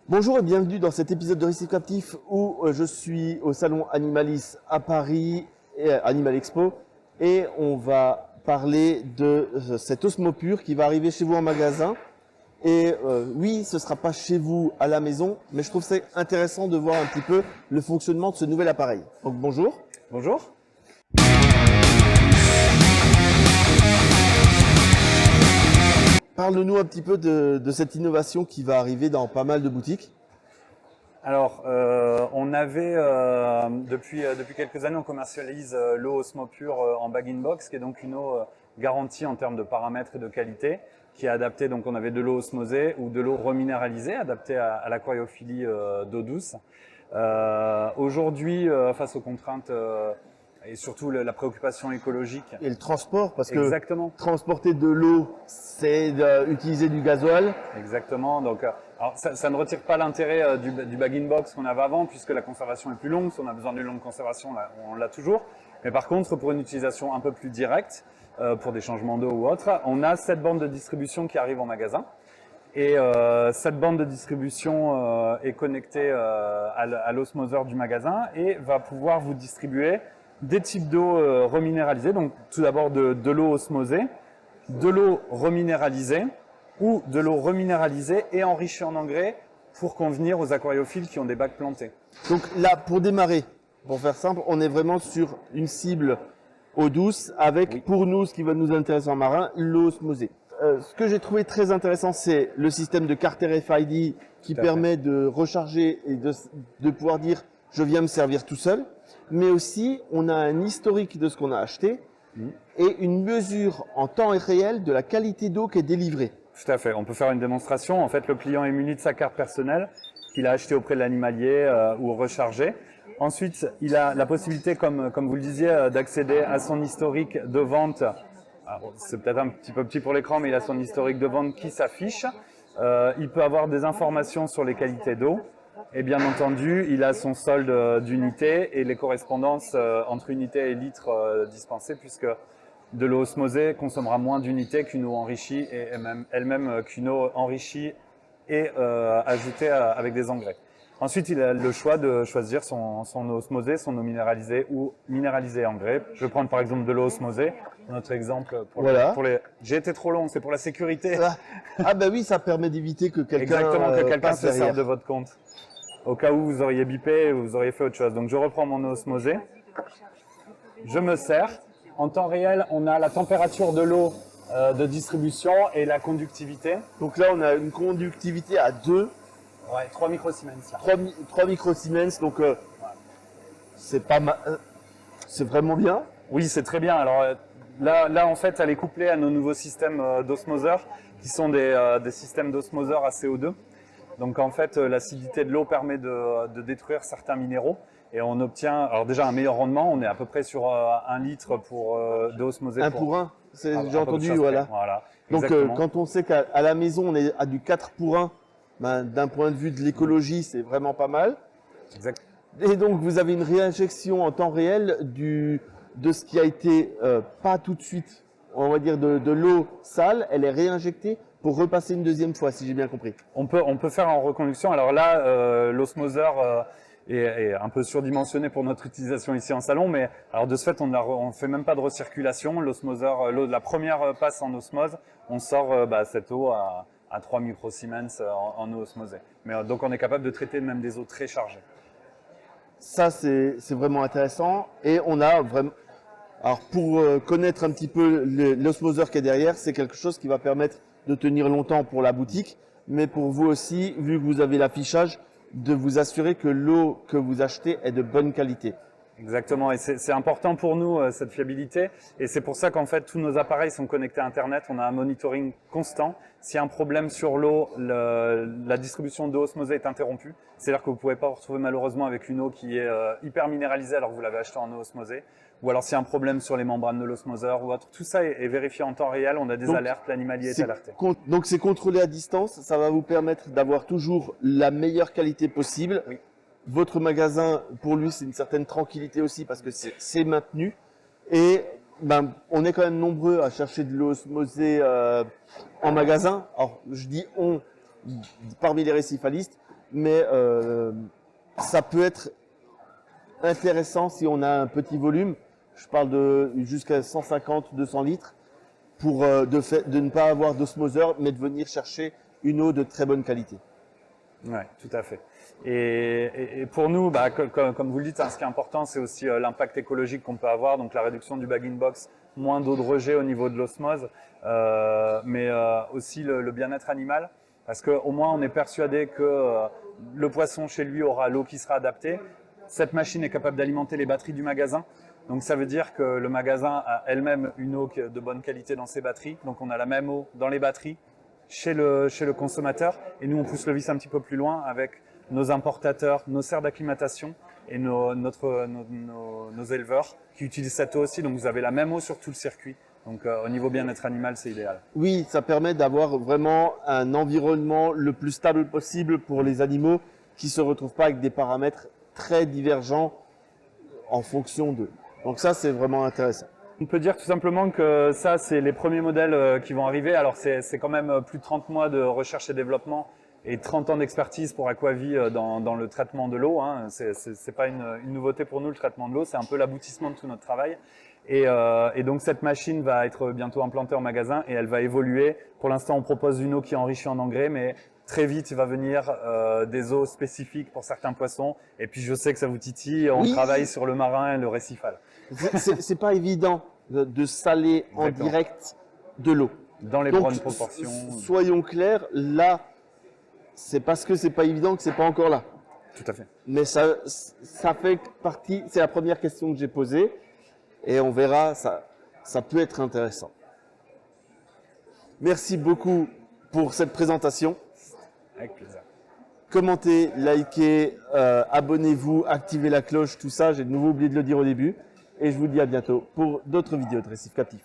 Bonjour et bienvenue dans cet épisode de Récif Captif où je suis au salon Animalis à Paris, et Animal Expo, et on va parler de cet Osmopure qui va arriver chez vous en magasin. Et oui, ce ne sera pas chez vous à la maison, mais je trouve c'est intéressant de voir un petit peu le fonctionnement de ce nouvel appareil. Donc bonjour. Bonjour. Parle-nous un petit peu de cette innovation qui va arriver dans pas mal de boutiques. Alors, on avait depuis quelques années, on commercialise l'eau Osmopure en bag-in-box, qui est donc une eau garantie en termes de paramètres et de qualité, qui est adaptée. Donc, on avait de l'eau osmosée ou de l'eau reminéralisée, adaptée à l'aquariophilie d'eau douce. Aujourd'hui, face aux contraintes et surtout la préoccupation écologique. Et le transport, parce que Exactement. transporter de l'eau, c'est utiliser du gasoil. Exactement. Donc, alors ça ne retire pas l'intérêt du bag-in-box qu'on avait avant, puisque la conservation est plus longue. Si on a besoin d'une longue conservation, là, on l'a toujours. Mais par contre, pour une utilisation un peu plus directe, pour des changements d'eau ou autre, on a cette bande de distribution qui arrive en magasin. Et cette bande de distribution est connectée à l'osmoseur du magasin et va pouvoir vous distribuer des types d'eau reminéralisée. Donc tout d'abord de l'eau osmosée, de l'eau reminéralisée ou de l'eau reminéralisée et enrichie en engrais pour convenir aux aquariophiles qui ont des bacs plantés. Donc là, pour démarrer, pour faire simple, on est vraiment sur une cible eau douce avec, Oui. pour nous, ce qui va nous intéresser en marin, l'eau osmosée. Ce que j'ai trouvé très intéressant, c'est le système de carte RFID qui permet de recharger et de pouvoir dire « je viens me servir tout seul ». Mais aussi, on a un historique de ce qu'on a acheté et une mesure en temps réel de la qualité d'eau qui est délivrée. Tout à fait. On peut faire une démonstration. En fait, le client est muni de sa carte personnelle qu'il a achetée auprès de l'animalier ou rechargée. Ensuite, il a la possibilité, comme vous le disiez, d'accéder à son historique de vente. C'est peut-être un petit peu petit pour l'écran, mais il a son historique de vente qui s'affiche. Il peut avoir des informations sur les qualités d'eau. Et bien entendu, il a son solde d'unités et les correspondances entre unités et litres dispensés, puisque de l'eau osmosée consommera moins d'unités qu'une eau enrichie et elle-même qu'une eau enrichie et ajoutée avec des engrais. Ensuite, il a le choix de choisir son eau osmosée, son eau minéralisée ou minéralisée engrais. Je vais prendre par exemple de l'eau osmosée. Notre exemple pour les. J'ai été trop long, c'est pour la sécurité. Ah ben oui, ça permet d'éviter que quelqu'un se serve de votre compte. Au cas où vous auriez bipé ou vous auriez fait autre chose. Donc je reprends mon eau osmosée. Je me sers. En temps réel, on a la température de l'eau de distribution et la conductivité. Donc là, on a une conductivité à 2. Ouais, 3 microsiemens. 3 microsiemens, donc c'est pas mal. C'est vraiment bien. Oui, c'est très bien. Alors là, en fait, elle est couplée à nos nouveaux systèmes d'osmoseur, qui sont des systèmes d'osmoseur à CO2. Donc en fait, l'acidité de l'eau permet de détruire certains minéraux et on obtient alors déjà un meilleur rendement. On est à peu près sur 1 litre d'eau osmosée. 1 pour 1, j'ai entendu, voilà. Donc quand on sait qu'à la maison, on est à du 4 pour 1, ben, d'un point de vue de l'écologie, c'est vraiment pas mal. Exact. Et donc vous avez une réinjection en temps réel de ce qui a été pas tout de suite, on va dire de l'eau sale, elle est réinjectée pour repasser une deuxième fois, si j'ai bien compris. On peut faire en reconduction. Alors là, l'osmoseur est un peu surdimensionné pour notre utilisation ici en salon, mais alors de ce fait, on fait même pas de recirculation. L'osmoseur, la première passe en osmose, on sort cette eau à 3 microsiemens en eau osmosée. Mais donc on est capable de traiter même des eaux très chargées. Ça, c'est vraiment intéressant. Et on a vraiment. Alors, pour connaître un petit peu l'osmoseur qui est derrière, c'est quelque chose qui va permettre de tenir longtemps pour la boutique, mais pour vous aussi, vu que vous avez l'affichage, de vous assurer que l'eau que vous achetez est de bonne qualité. Exactement, et c'est important pour nous cette fiabilité, et c'est pour ça qu'en fait tous nos appareils sont connectés à Internet, on a un monitoring constant. S'il y a un problème sur l'eau, la distribution d'eau osmosée est interrompue, c'est-à-dire que vous ne pouvez pas vous retrouver malheureusement avec une eau qui est hyper minéralisée alors que vous l'avez achetée en eau osmosée, ou alors s'il y a un problème sur les membranes de l'osmoseur ou autre, tout ça est vérifié en temps réel, on a des alertes, l'animalier est alerté. Donc c'est contrôlé à distance, ça va vous permettre d'avoir toujours la meilleure qualité possible. Oui. Votre magasin, pour lui, c'est une certaine tranquillité aussi parce que c'est maintenu. Et ben, on est quand même nombreux à chercher de l'eau osmosée en magasin. Alors, je dis on parmi les récifalistes, mais ça peut être intéressant si on a un petit volume. Je parle de jusqu'à 150-200 litres pour de ne pas avoir d'osmoseur, mais de venir chercher une eau de très bonne qualité. Oui, tout à fait. Et pour nous, bah, comme vous le dites, hein, ce qui est important, c'est aussi l'impact écologique qu'on peut avoir, donc la réduction du bag-in-box, moins d'eau de rejet au niveau de l'osmose, mais aussi le bien-être animal, parce qu'au moins on est persuadé que le poisson chez lui aura l'eau qui sera adaptée. Cette machine est capable d'alimenter les batteries du magasin, donc ça veut dire que le magasin a elle-même une eau de bonne qualité dans ses batteries, donc on a la même eau dans les batteries chez le consommateur, et nous on pousse le vice un petit peu plus loin avec nos importateurs, nos serres d'acclimatation et nos éleveurs qui utilisent cette eau aussi. Donc vous avez la même eau sur tout le circuit. Donc au niveau bien-être animal, c'est idéal. Oui, ça permet d'avoir vraiment un environnement le plus stable possible pour les animaux qui ne se retrouvent pas avec des paramètres très divergents en fonction d'eux. Donc ça, c'est vraiment intéressant. On peut dire tout simplement que ça, c'est les premiers modèles qui vont arriver. Alors c'est quand même plus de 30 mois de recherche et développement et 30 ans d'expertise pour Aquavie dans le traitement de l'eau. Hein. C'est pas une nouveauté pour nous, le traitement de l'eau, c'est un peu l'aboutissement de tout notre travail. Et donc cette machine va être bientôt implantée en magasin et elle va évoluer. Pour l'instant, on propose une eau qui est enrichie en engrais, mais très vite, il va venir des eaux spécifiques pour certains poissons. Et puis je sais que ça vous titille, on travaille sur le marin et le récifal. C'est pas évident de saler en direct de l'eau. Dans les bonnes proportions. Soyons clairs, là, c'est parce que c'est pas évident que c'est pas encore là. Tout à fait. Mais ça fait partie, c'est la première question que j'ai posée, et on verra, ça peut être intéressant. Merci beaucoup pour cette présentation. Avec plaisir. Commentez, likez, abonnez-vous, activez la cloche, tout ça, j'ai de nouveau oublié de le dire au début. Et je vous dis à bientôt pour d'autres vidéos de récif captif.